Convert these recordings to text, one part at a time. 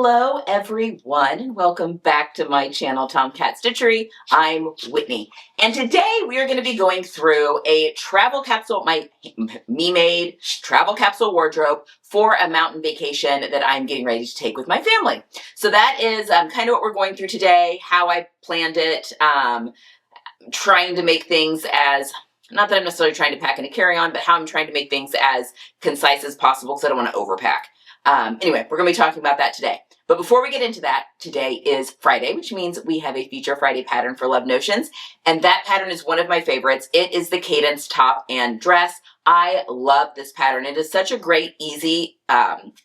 Hello everyone and welcome back to my channel Tomcat Stitchery. I'm Whitney and today we are going to be going through a travel capsule, my me-made travel capsule wardrobe for a mountain vacation that I'm getting ready to take with my family. So that is kind of what we're going through today, how I planned it, trying to make things as, not that I'm necessarily trying to pack in a carry-on, but how I'm trying to make things as concise as possible because I don't want to overpack. Anyway, we're going to be talking about that today. But before we get into that, today is Friday, which means we have a Feature Friday pattern for Love Notions. And that pattern is one of my favorites. It is the Cadence top and dress. I love this pattern. It is such a great, easy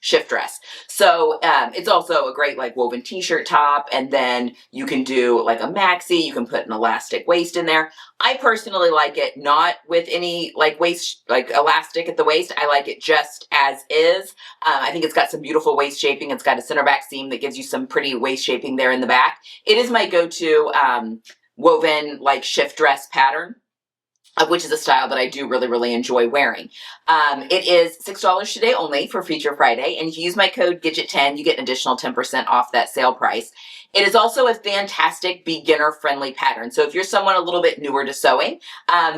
shift dress. So it's also a great like woven t-shirt top. And then you can do like a maxi. You can put an elastic waist in there. I personally like it not with any like waist, like elastic at the waist. I like it just as is. I think it's got some beautiful waist shaping. It's got a center back seam that gives you some pretty waist shaping there in the back. It is my go-to woven like shift dress pattern, which is a style that I do really enjoy wearing. It is $6 today only for Feature Friday, and if you use my code GIDGET10, you get an additional 10% off that sale price. It is also a fantastic beginner-friendly pattern. So if you're someone a little bit newer to sewing,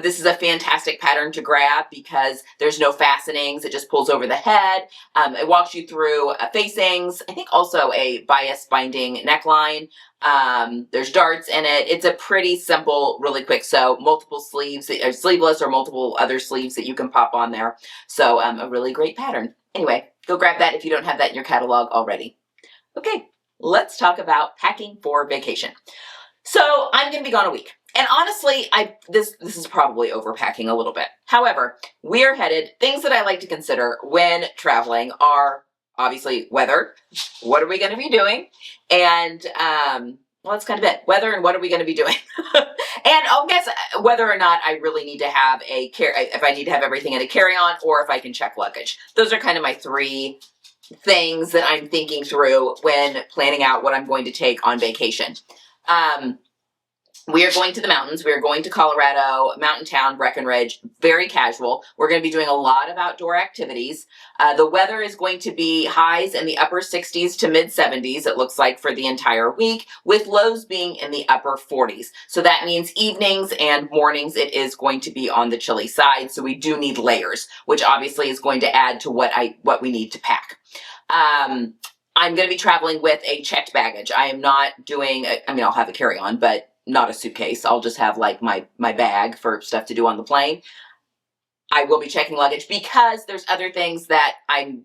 this is a fantastic pattern to grab because there's no fastenings. It just pulls over the head. It walks you through facings. I think also a bias binding neckline. There's darts in it. It's a pretty simple, really quick sew, multiple sleeves, sleeveless or multiple other sleeves that you can pop on there. So a really great pattern. Anyway, go grab that if you don't have that in your catalog already. Okay, let's talk about packing for vacation. So I'm going to be gone a week. And honestly, this is probably overpacking a little bit. However, we're headed, things that I like to consider when traveling are obviously weather. What are we going to be doing? And, well, that's kind of it. Weather and what are we going to be doing? And I'll guess whether or not I really need to have if I need to have everything in a carry-on or if I can check luggage. Those are kind of my three things that I'm thinking through when planning out what I'm going to take on vacation. We are going to the mountains. We are going to Colorado, mountain town, Breckenridge, very casual. We're going to be doing a lot of outdoor activities. The weather is going to be highs in the upper 60s to mid 70s, it looks like, for the entire week, with lows being in the upper 40s. So that means evenings and mornings, it is going to be on the chilly side. So we do need layers, which obviously is going to add to what we need to pack. I'm going to be traveling with a checked baggage. I am not doing, I'll have a carry-on, but not a suitcase. I'll just have like my bag for stuff to do on the plane. I will be checking luggage because there's other things that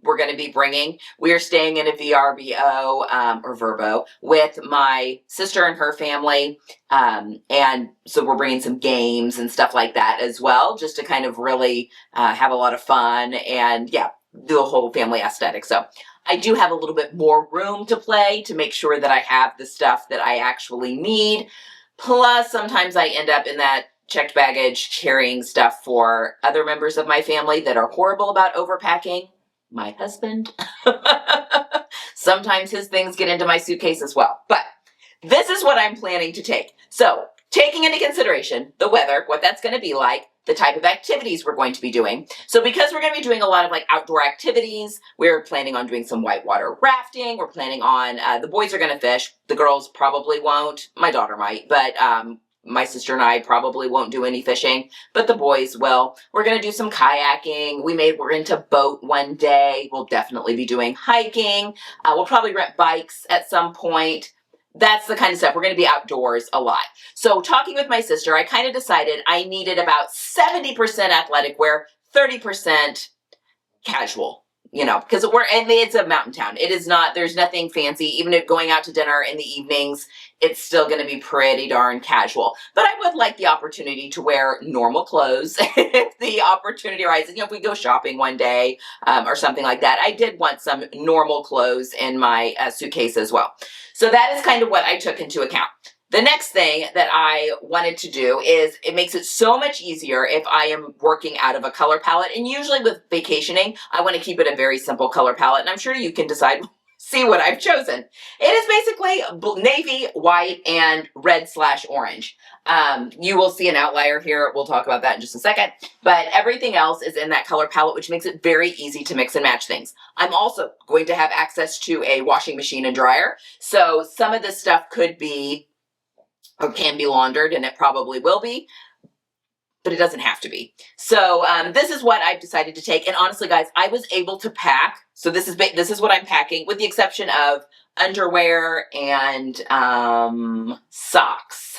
we're going to be bringing. We are staying in a VRBO or Verbo with my sister and her family. And so we're bringing some games and stuff like that as well, just to kind of really have a lot of fun and yeah, do a whole family aesthetic. So I do have a little bit more room to play to make sure that I have the stuff that I actually need. Plus, sometimes I end up in that checked baggage carrying stuff for other members of my family that are horrible about overpacking. My husband. Sometimes his things get into my suitcase as well. But this is what I'm planning to take. So, taking into consideration the weather, what that's going to be like, the type of activities we're going to be doing. So because we're going to be doing a lot of like outdoor activities, we're planning on doing some whitewater rafting. We're planning on, the boys are going to fish. The girls probably won't. My daughter might, but my sister and I probably won't do any fishing, but the boys will. We're going to do some kayaking. We're into boat one day. We'll definitely be doing hiking. We'll probably rent bikes at some point. That's the kind of stuff. We're going to be outdoors a lot. So talking with my sister, I kind of decided I needed about 70% athletic wear, 30% casual, because it's a mountain town. It is not, there's nothing fancy. Even if going out to dinner in the evenings, it's still going to be pretty darn casual. But I would like the opportunity to wear normal clothes if the opportunity arises. If we go shopping one day or something like that, I did want some normal clothes in my suitcase as well. So that is kind of what I took into account. The next thing that I wanted to do is it makes it so much easier if I am working out of a color palette. And usually with vacationing, I want to keep it a very simple color palette. And I'm sure you can decide see what I've chosen. It is basically navy, white, and red/orange. You will see an outlier here. We'll talk about that in just a second. But everything else is in that color palette, which makes it very easy to mix and match things. I'm also going to have access to a washing machine and dryer. So some of this stuff could be or can be laundered, and it probably will be, but it doesn't have to be. So this is what I've decided to take. And honestly, guys, I was able to pack. So this is what I'm packing, with the exception of underwear and socks.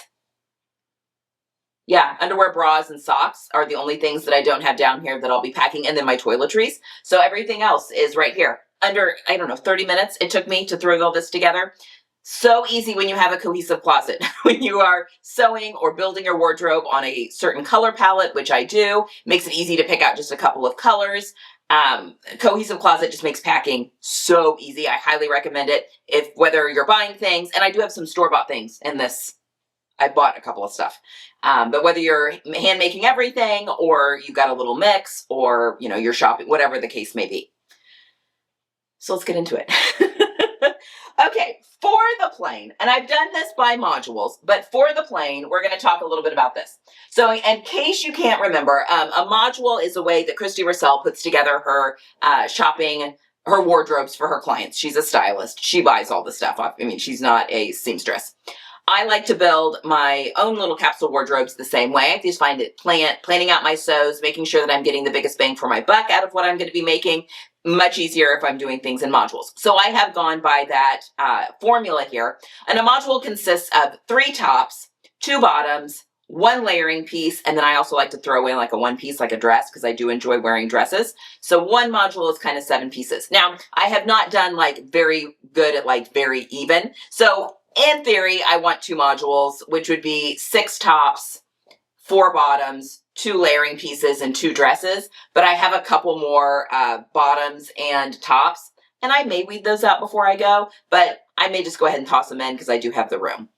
Yeah, underwear, bras, and socks are the only things that I don't have down here that I'll be packing, and then my toiletries. So everything else is right here. Under, I don't know, 30 minutes it took me to throw all this together. So easy when you have a cohesive closet. When you are sewing or building your wardrobe on a certain color palette, which I do, makes it easy to pick out just a couple of colors. Cohesive closet just makes packing so easy. I highly recommend it whether you're buying things, and I do have some store-bought things in this. I bought a couple of stuff. But whether you're hand making everything or you got a little mix or, you know, you're shopping, whatever the case may be. So let's get into it. Okay, for the plain, and I've done this by modules, but for the plain, we're going to talk a little bit about this. So in case you can't remember, a module is a way that Christy Russell puts together her her wardrobes for her clients. She's a stylist. She buys all the stuff. I mean, she's not a seamstress. I like to build my own little capsule wardrobes the same way. I just find it planning out my sews, making sure that I'm getting the biggest bang for my buck out of what I'm going to be making, much easier if I'm doing things in modules. So I have gone by that formula here. And a module consists of 3 tops, 2 bottoms, 1 layering piece, and then I also like to throw in like a 1 piece, like a dress, because I do enjoy wearing dresses. So one module is kind of 7 pieces. Now, I have not done like very good at like very even. So in theory, I want 2 modules, which would be 6 tops, 4 bottoms, 2 layering pieces, and 2 dresses. But I have a couple more bottoms and tops, and I may weed those out before I go, but I may just go ahead and toss them in because I do have the room.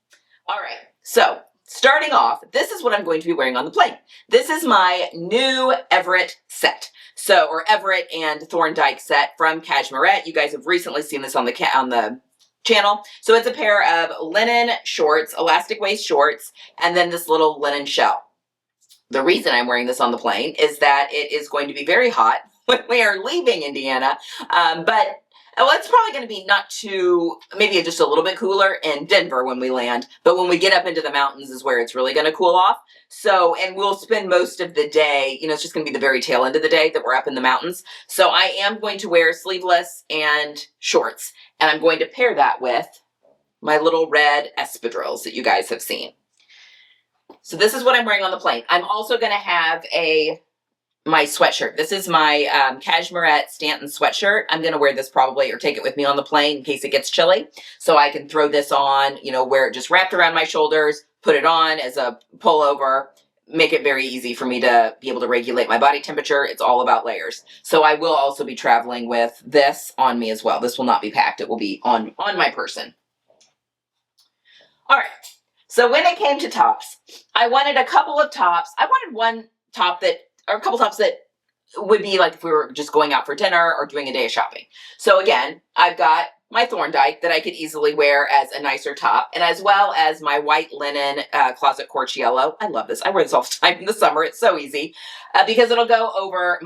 All right, so starting off, this is what I'm going to be wearing on the plain. This is my new Everett set. So, or Everett and Thorndike set from Cashmerette. You guys have recently seen this on the channel. So it's a pair of linen shorts, elastic waist shorts, and then this little linen shell. The reason I'm wearing this on the plain is that it is going to be very hot when we are leaving Indiana, but it's probably going to be not too, maybe just a little bit cooler in Denver when we land, but when we get up into the mountains is where it's really going to cool off. So, and we'll spend most of the day, you know, it's just going to be the very tail end of the day that we're up in the mountains. So I am going to wear sleeveless and shorts, and I'm going to pair that with my little red espadrilles that you guys have seen. So this is what I'm wearing on the plain. I'm also going to have my sweatshirt. This is my Cashmerette Stanton sweatshirt. I'm going to wear this probably or take it with me on the plane in case it gets chilly. So I can throw this on, you know, wear it just wrapped around my shoulders, put it on as a pullover, make it very easy for me to be able to regulate my body temperature. It's all about layers. So I will also be traveling with this on me as well. This will not be packed. It will be on my person. All right. So when it came to tops, I wanted a couple of tops. I wanted one top or a couple tops that would be like if we were just going out for dinner or doing a day of shopping. So again, I've got my Thorndike that I could easily wear as a nicer top, and as well as my white linen closet quartz yellow. I love this. I wear this all the time in the summer. It's so easy because it'll go over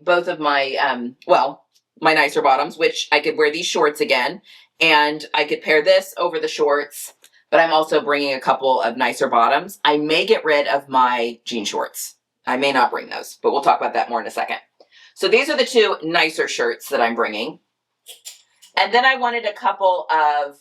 both of my, my nicer bottoms, which I could wear these shorts again, and I could pair this over the shorts, but I'm also bringing a couple of nicer bottoms. I may get rid of my jean shorts. I may not bring those, but we'll talk about that more in a second. So these are the 2 nicer shirts that I'm bringing. And then I wanted a couple of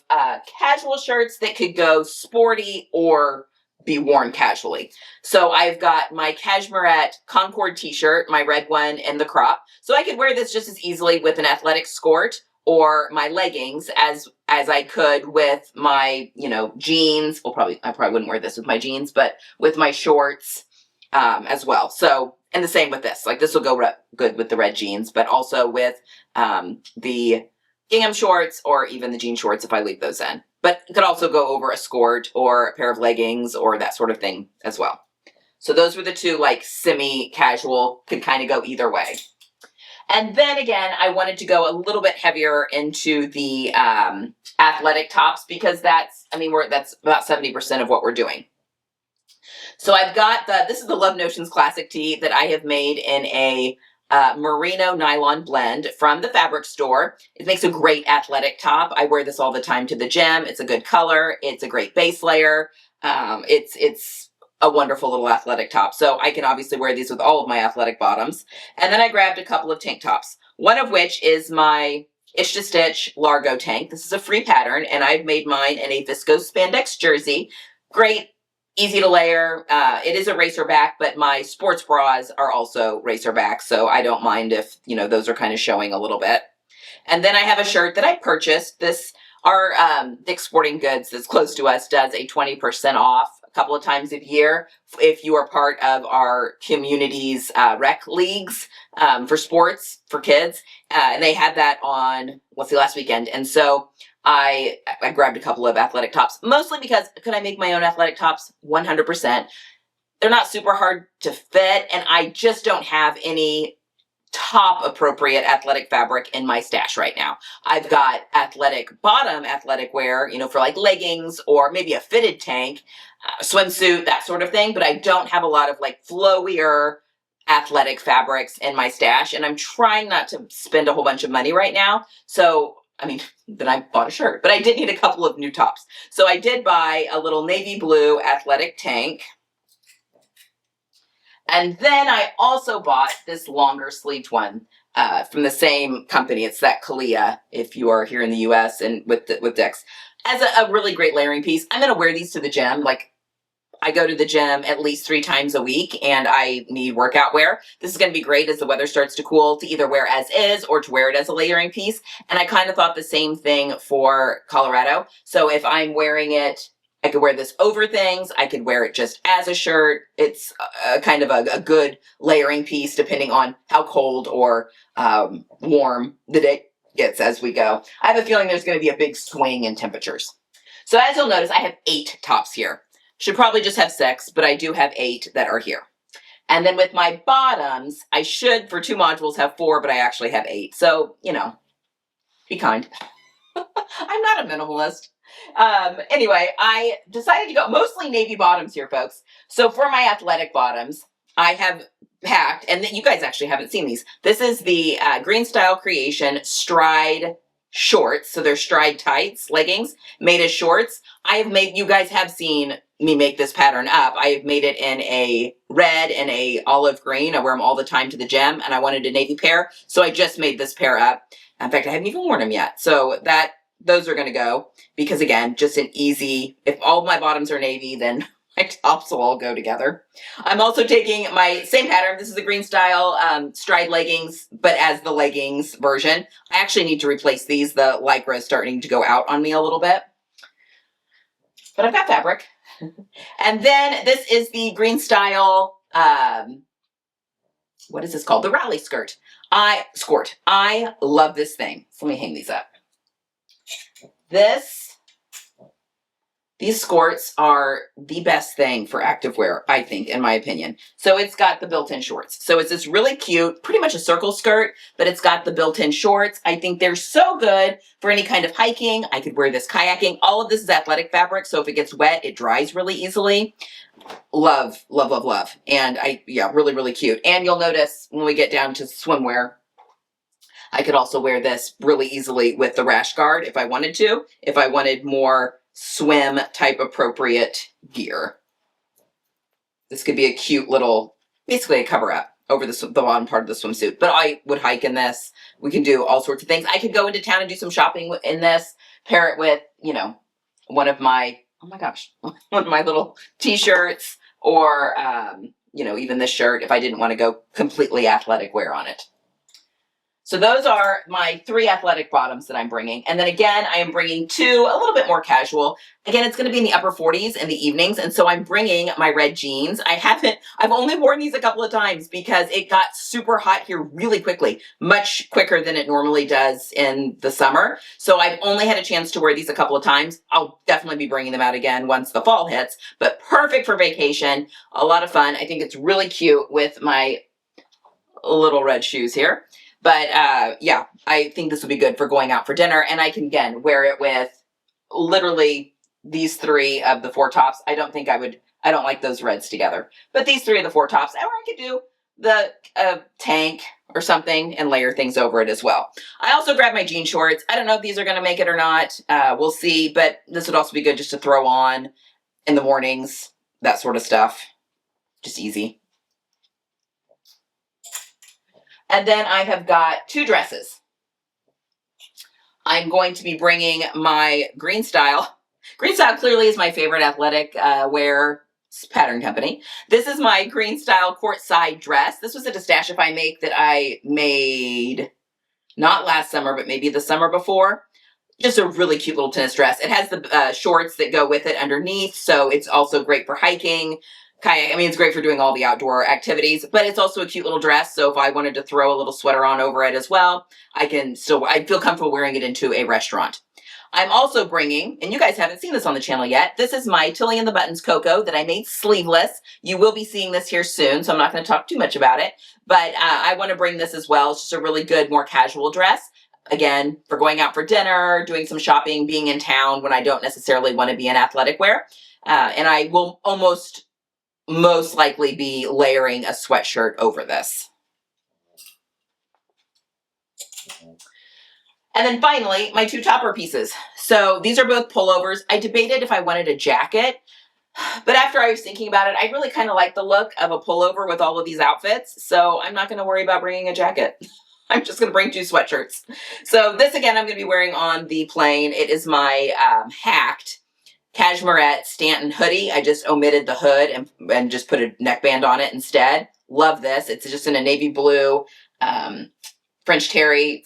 casual shirts that could go sporty or be worn casually. So I've got my Cashmerette Concord t-shirt, my red one in the crop. So I could wear this just as easily with an athletic skirt or my leggings as I could with my, you know, jeans. I probably wouldn't wear this with my jeans, but with my shorts as well. So, and the same with this. Like this will go good with the red jeans, but also with the gingham shorts or even the jean shorts if I leave those in. But it could also go over a skirt or a pair of leggings or that sort of thing as well. So those were the 2 like semi-casual, could kind of go either way. And then again, I wanted to go a little bit heavier into the athletic tops because that's about 70% of what we're doing. So I've got this is the Love Notions Classic Tee that I have made in a merino nylon blend from the fabric store. It makes a great athletic top. I wear this all the time to the gym. It's a good color. It's a great base layer. It's a wonderful little athletic top. So I can obviously wear these with all of my athletic bottoms. And then I grabbed a couple of tank tops, one of which is my Itch to Stitch Largo tank. This is a free pattern, and I've made mine in a viscose spandex jersey. Great, easy to layer. It is a racer back, but my sports bras are also racer back, so I don't mind if, those are kind of showing a little bit. And then I have a shirt that I purchased. Our Dick's Sporting Goods that's close to us does a 20% off a couple of times a year if you are part of our community's rec leagues for sports for kids. And they had that on, last weekend. And so I grabbed a couple of athletic tops, mostly because could I make my own athletic tops? 100%. They're not super hard to fit, and I just don't have any top appropriate athletic fabric in my stash right now. I've got athletic wear, for like leggings or maybe a fitted tank, swimsuit, that sort of thing. But I don't have a lot of like flowier athletic fabrics in my stash. And I'm trying not to spend a whole bunch of money right now. So, then I bought a shirt, but I did need a couple of new tops. So I did buy a little navy blue athletic tank. And then I also bought this longer sleeved one from the same company. It's that Ilia, if you are here in the US and with Dick's, as a really great layering piece. I'm going to wear these to the gym. Like, I go to the gym at least 3 times a week, and I need workout wear. This is going to be great as the weather starts to cool to either wear as is or to wear it as a layering piece. And I kind of thought the same thing for Colorado. So if I'm wearing it, I could wear this over things. I could wear it just as a shirt. It's kind of a good layering piece depending on how cold or warm the day gets as we go. I have a feeling there's going to be a big swing in temperatures. So as you'll notice, I have 8 tops here. Should probably just have 6, but I do have 8 that are here. And then with my bottoms, I should, for 2 modules, have 4, but I actually have 8. So, be kind. I'm not a minimalist. Anyway, I decided to go mostly navy bottoms here, folks. So for my athletic bottoms, I have packed, and you guys actually haven't seen these. This is the Green Style Creation Stride shorts. So they're stride tights, leggings, made as shorts. You guys have seen me make this pattern up. I have made it in a red and a olive green. I wear them all the time to the gym, and I wanted a navy pair. So I just made this pair up. In fact, I haven't even worn them yet. So those are going to go because, again, just an easy, if all of my bottoms are navy, then my tops will all go together. I'm also taking my same pattern. This is the Green Style stride leggings, but as the leggings version. I actually need to replace these. The Lycra is starting to go out on me a little bit. But I've got fabric. And then this is the Green Style, what is this called? The Rally Skirt. I love this thing. So let me hang these up. These skirts are the best thing for activewear, I think, in my opinion. So it's got the built-in shorts. So it's this really cute, pretty much a circle skirt, but it's got the built-in shorts. I think they're so good for any kind of hiking. I could wear this kayaking. All of this is athletic fabric, so if it gets wet, it dries really easily. Love, love, love, love. And really, really cute. And you'll notice when we get down to swimwear, I could also wear this really easily with the rash guard if I wanted to, if I wanted more swim type appropriate gear. This could be a cute little, basically a cover up over the bottom part of the swimsuit, but I would hike in this. We can do all sorts of things. I could go into town and do some shopping in this, pair it with, one of my, one of my little t-shirts or, even this shirt if I didn't want to go completely athletic wear on it. So those are my 3 athletic bottoms that I'm bringing. And then again, I am bringing 2 a little bit more casual. Again, it's going to be in the upper 40s in the evenings. And so I'm bringing my red jeans. I've only worn these a couple of times because it got super hot here really quickly, much quicker than it normally does in the summer. So I've only had a chance to wear these a couple of times. I'll definitely be bringing them out again once the fall hits, but perfect for vacation. A lot of fun. I think it's really cute with my little red shoes here. But yeah, I think this would be good for going out for dinner. And I can, again, wear it with literally these 3 of the 4 tops. I don't like those reds together. But these 3 of the 4 tops, or I could do the tank or something and layer things over it as well. I also grabbed my jean shorts. I don't know if these are going to make it or not. We'll see. But this would also be good just to throw on in the mornings, that sort of stuff. Just easy. And then I have got 2 dresses. I'm going to be bringing my Green Style. Green Style clearly is my favorite athletic wear pattern company. This is my Green Style courtside dress. This was at a Stashify make that I made not last summer, but maybe the summer before. Just a really cute little tennis dress. It has the shorts that go with it underneath, so it's also great for hiking. I mean, it's great for doing all the outdoor activities, but it's also a cute little dress. So if I wanted to throw a little sweater on over it as well, I feel comfortable wearing it into a restaurant. I'm also bringing, and you guys haven't seen this on the channel yet, this is my Tilly and the Buttons Cocoa that I made sleeveless. You will be seeing this here soon, so I'm not going to talk too much about it, but I want to bring this as well. It's just a really good, more casual dress. Again, for going out for dinner, doing some shopping, being in town when I don't necessarily want to be in athletic wear. And I will most likely be layering a sweatshirt over this. And then finally, my 2 topper pieces. So these are both pullovers. I debated if I wanted a jacket, but after I was thinking about it, I really kind of like the look of a pullover with all of these outfits. So I'm not going to worry about bringing a jacket. I'm just going to bring 2 sweatshirts. So this, again, I'm going to be wearing on the plane. It is my hacked Cashmerette Stanton hoodie. I just omitted the hood and just put a neckband on it instead. Love this. It's just in a navy blue French terry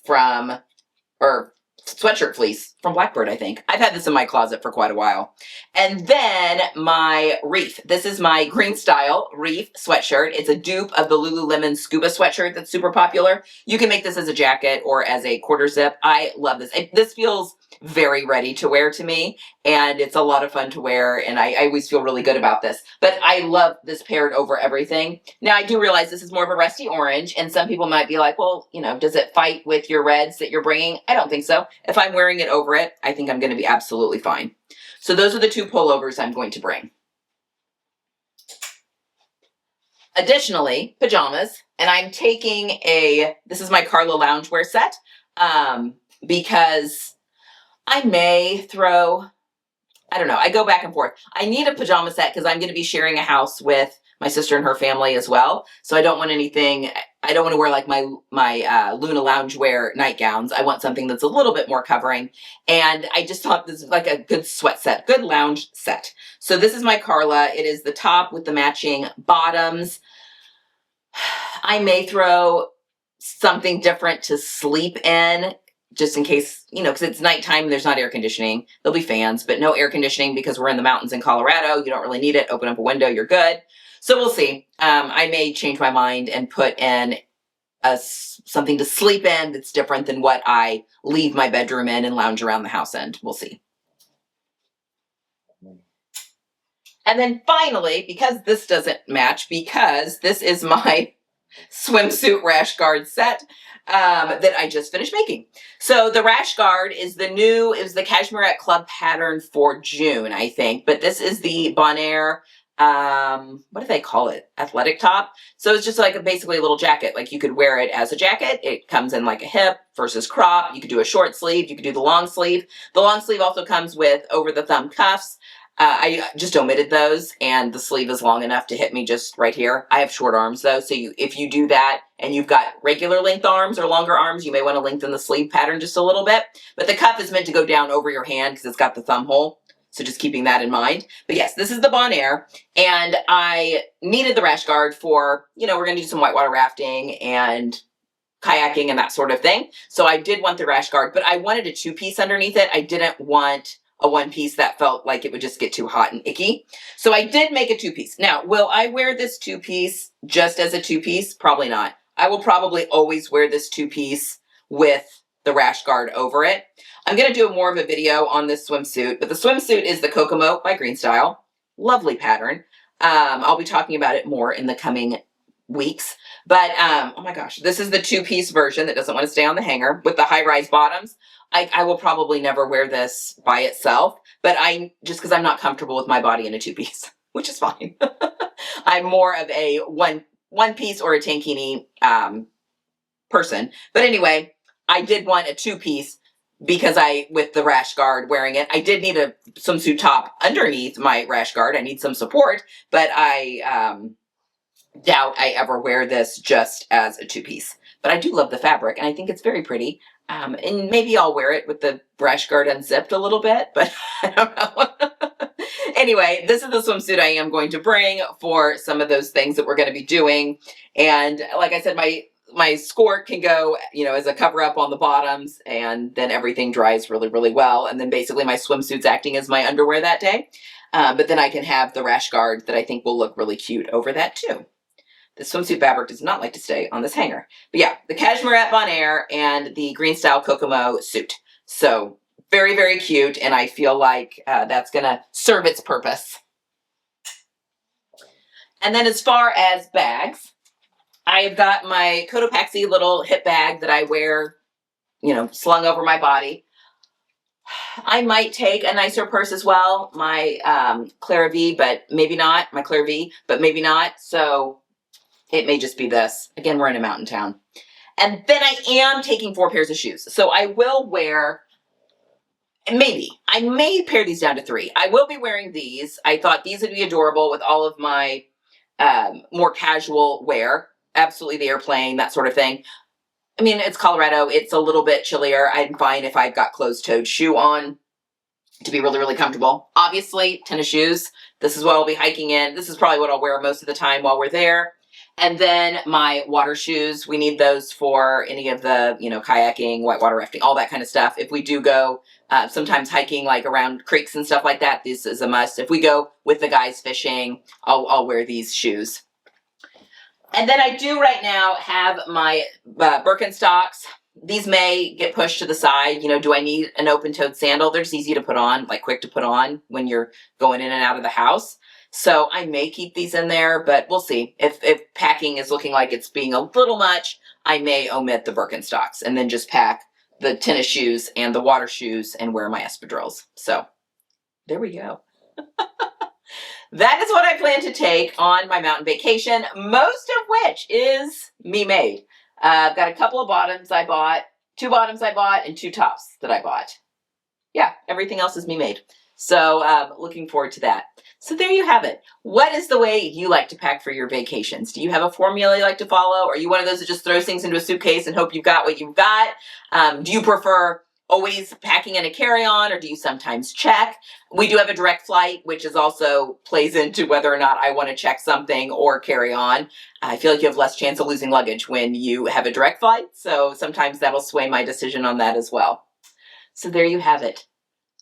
or sweatshirt fleece from Blackbird, I think. I've had this in my closet for quite a while. And then my reef. This is my Green Style reef sweatshirt. It's a dupe of the Lululemon scuba sweatshirt that's super popular. You can make this as a jacket or as a quarter zip. I love this. This feels very ready to wear to me, and it's a lot of fun to wear, and I always feel really good about this. But I love this paired over everything. Now, I do realize this is more of a rusty orange, and some people might be like, well, you know, does it fight with your reds that you're bringing? I don't think so. If I'm wearing it over it, I think I'm going to be absolutely fine. So those are the 2 pullovers I'm going to bring. Additionally, pajamas, and I'm taking this is my Carla loungewear set, because I may throw, I don't know, I go back and forth. I need a pajama set because I'm going to be sharing a house with my sister and her family as well. So I don't want to wear like my Luna loungewear nightgowns. I want something that's a little bit more covering. And I just thought this is like a good sweat set, good lounge set. So this is my Carla. It is the top with the matching bottoms. I may throw something different to sleep in, just in case, you know, because it's nighttime and there's not air conditioning. There'll be fans, but no air conditioning because we're in the mountains in Colorado. You don't really need it. Open up a window, you're good. So we'll see. I may change my mind and put in something to sleep in that's different than what I leave my bedroom in and lounge around the house in. We'll see. And then finally, because this doesn't match, because this is my swimsuit rash guard set that I just finished making. So the rash guard is the Cashmerette Club pattern for June, I think. But this is the Bonaire, what do they call it? Athletic top. So it's just like basically a little jacket. Like you could wear it as a jacket. It comes in like a hip versus crop. You could do a short sleeve. You could do the long sleeve. The long sleeve also comes with over the thumb cuffs. I just omitted those, and the sleeve is long enough to hit me just right here. I have short arms though, so if you do that and you've got regular length arms or longer arms, you may want to lengthen the sleeve pattern just a little bit. But the cuff is meant to go down over your hand because it's got the thumb hole. So just keeping that in mind. But yes, this is the Bonaire, and I needed the rash guard for, you know, we're going to do some whitewater rafting and kayaking and that sort of thing. So I did want the rash guard, but I wanted a 2-piece underneath it. I didn't want a 1-piece that felt like it would just get too hot and icky. So I did make a 2-piece. Now, will I wear this 2-piece just as a 2-piece? Probably not. I will probably always wear this 2-piece with the rash guard over it. I'm going to do more of a video on this swimsuit, but the swimsuit is the Kokomo by Green Style. Lovely pattern. I'll be talking about it more in the coming weeks. But oh my gosh, this is the 2-piece version that doesn't want to stay on the hanger with the high-rise bottoms. I will probably never wear this by itself, but just because I'm not comfortable with my body in a 2-piece, which is fine. I'm more of a one piece or a tankini person. But anyway, I did want a 2-piece because with the rash guard wearing it, I did need a swimsuit top underneath my rash guard. I need some support, but I doubt I ever wear this just as a 2-piece. But I do love the fabric, and I think it's very pretty. And maybe I'll wear it with the rash guard unzipped a little bit, but I don't know. Anyway, this is the swimsuit I am going to bring for some of those things that we're going to be doing. And like I said, my skirt can go, as a cover up on the bottoms, and then everything dries really, really well. And then basically my swimsuit's acting as my underwear that day. But then I can have the rash guard that I think will look really cute over that too. The swimsuit fabric does not like to stay on this hanger. But yeah, the cashmere at Bonaire and the green style Kokomo suit. So very, very cute. And I feel like that's going to serve its purpose. And then as far as bags, I've got my Cotopaxi little hip bag that I wear, slung over my body. I might take a nicer purse as well, my Clara V, but maybe not. My Clara V, but maybe not. So it may just be this. Again, we're in a mountain town. And then I am taking 4 pairs of shoes. So I will wear, I may pare these down to 3. I will be wearing these. I thought these would be adorable with all of my more casual wear. Absolutely the airplane, that sort of thing. I mean, it's Colorado. It's a little bit chillier. I'm fine if I've got closed-toed shoe on to be really, really comfortable. Obviously, tennis shoes. This is what I'll be hiking in. This is probably what I'll wear most of the time while we're there. And then my water shoes, we need those for any of the, kayaking, whitewater rafting, all that kind of stuff. If we do go sometimes hiking like around creeks and stuff like that, this is a must. If we go with the guys fishing, I'll wear these shoes. And then I do right now have my Birkenstocks. These may get pushed to the side. Do I need an open-toed sandal? They're just easy to put on, like quick to put on when you're going in and out of the house. So I may keep these in there, but we'll see. If packing is looking like it's being a little much, I may omit the Birkenstocks and then just pack the tennis shoes and the water shoes and wear my espadrilles. So there we go. That is what I plan to take on my mountain vacation, most of which is me made. I've got a couple of bottoms I bought, 2 bottoms I bought, and 2 tops that I bought. Yeah, everything else is me made. So looking forward to that. So there you have it. What is the way you like to pack for your vacations? Do you have a formula you like to follow? Are you one of those that just throws things into a suitcase and hope you've got what you've got? Do you prefer always packing in a carry-on, or do you sometimes check? We do have a direct flight, which is also plays into whether or not I want to check something or carry on. I feel like you have less chance of losing luggage when you have a direct flight, so sometimes that'll sway my decision on that as well. So there you have it.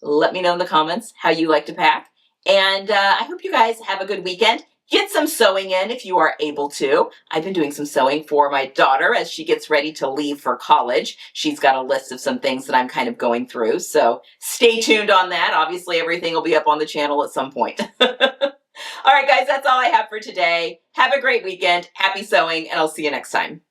Let me know in the comments how you like to pack, and I hope you guys have a good weekend. Get some sewing in if you are able to. I've been doing some sewing for my daughter as she gets ready to leave for college. She's got a list of some things that I'm kind of going through, so stay tuned on that. Obviously, everything will be up on the channel at some point. All right, guys, that's all I have for today. Have a great weekend. Happy sewing, and I'll see you next time.